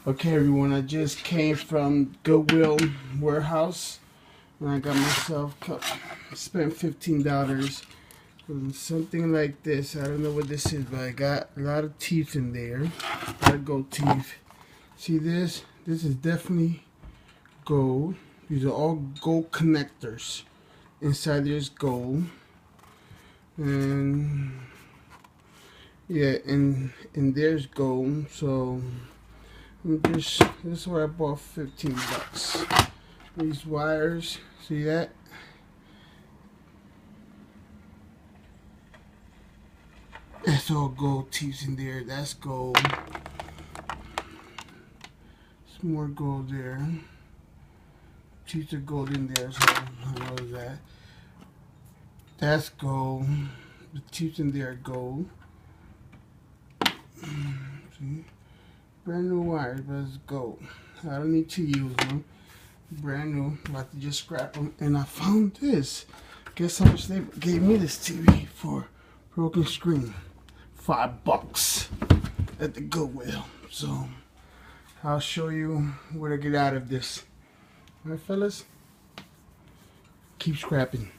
Okay, everyone, I just came from Goodwill warehouse and I got myself spent $15 on something like this. I don't know what this is, but I got a lot of teeth in there. A lot of gold teeth. See this? This is definitely gold. These are all gold connectors. Inside there's gold. And yeah, and there's gold. So this is where I bought $15. These wires, see that? That's all gold teeth in there. That's gold. Some more gold there. Teeth of gold in there, so I know that. That's gold. The teeth in there are gold. See? Brand new wires, but it's gold. I don't need to use them. Brand new. I'm about to just scrap them. And I found this. Guess how much they gave me this TV for? Broken screen. $5 at the Goodwill. So I'll show you what I get out of this. Alright, fellas? Keep scrapping.